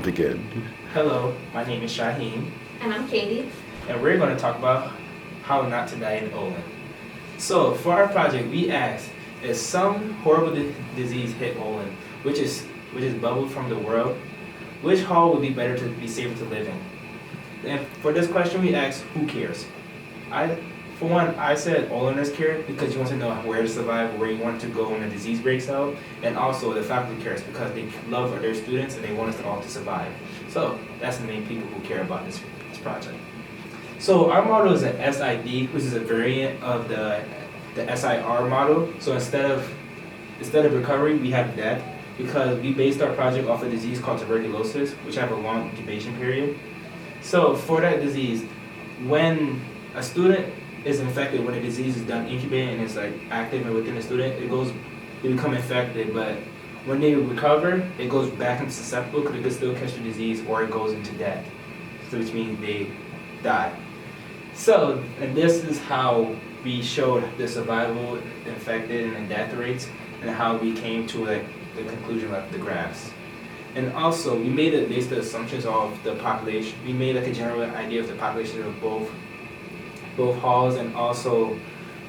Begin. Hello, my name is Shaheen, And I'm Katie. and we're going to talk about how not to die in Olin. So, for our project, we asked, if some horrible disease hit Olin, which is bubbled from the world, which hall would be better to be safer to live in? And for this question, we asked, who cares? For one, I said Oliners care because you want to know where to survive, where you want to go when a disease breaks out, and also the faculty cares because they love their students and they want us all to survive. So that's the main people who care about this project. So our model is an SID, which is a variant of the SIR model. So instead of recovery, we have death because we based our project off a disease called tuberculosis, which have a long incubation period. So for that disease, when a student is infected, when the disease is done incubating and it's like active and within the student, they become infected, but when they recover, it goes back into susceptible because it could still catch the disease, or it goes into death, so which means they die. So, and this is how we showed the survival, infected, and the death rates, and how we came to like the conclusion of the graphs. And also, we made it based on assumptions of the population. We made like a general idea of the population of both halls, and also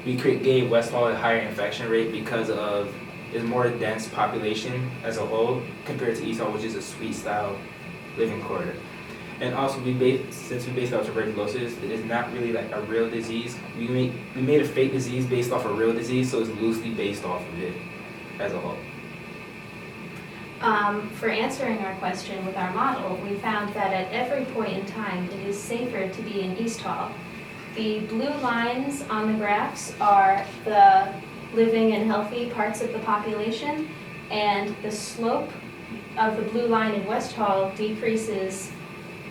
we gave West Hall a higher infection rate because of its more dense population as a whole compared to East Hall, which is a suite style living quarter. And also since we based off tuberculosis, it is not really like a real disease. We made a fake disease based off a real disease, so it's loosely based off of it as a whole. For answering our question with our model, we found that at every point in time, it is safer to be in East Hall. The blue lines on the graphs are the living and healthy parts of the population, and the slope of the blue line in West Hall decreases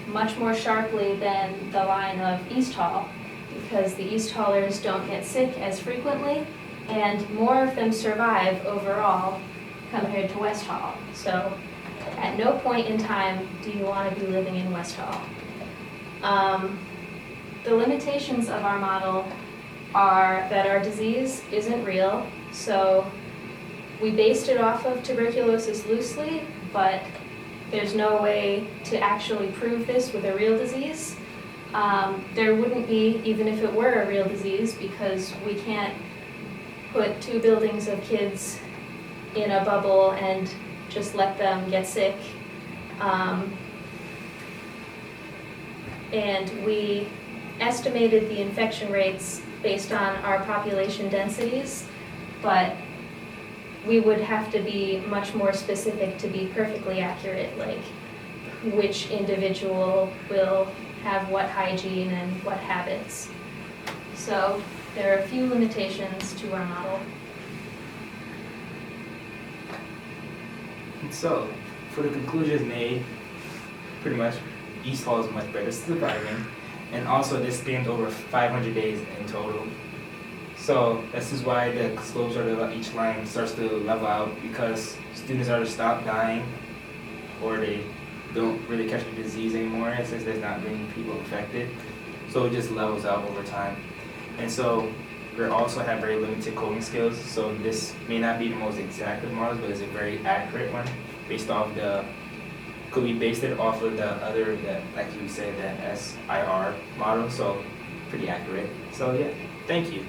much more sharply than the line of East Hall because the East Hallers don't get sick as frequently and more of them survive overall compared to West Hall. So at no point in time do you want to be living in West Hall. The limitations of our model are that our disease isn't real, so we based it off of tuberculosis loosely, but there's no way to actually prove this with a real disease. There wouldn't be, even if it were a real disease, because we can't put two buildings of kids in a bubble and just let them get sick. And we estimated the infection rates based on our population densities, but we would have to be much more specific to be perfectly accurate, like which individual will have what hygiene and what habits. So there are a few limitations to our model. So, for the conclusions made, pretty much East Hall is much better surviving, and also this spanned over 500 days in total. So this is why the slopes of each line starts to level out, because students either stop dying or they don't really catch the disease anymore, and since there's not many people infected, so it just levels out over time. And so we also have very limited coding skills, so this may not be the most exact of models, but it's a very accurate one based off could we based it off of like we said, the SIR model, so pretty accurate. So yeah, thank you.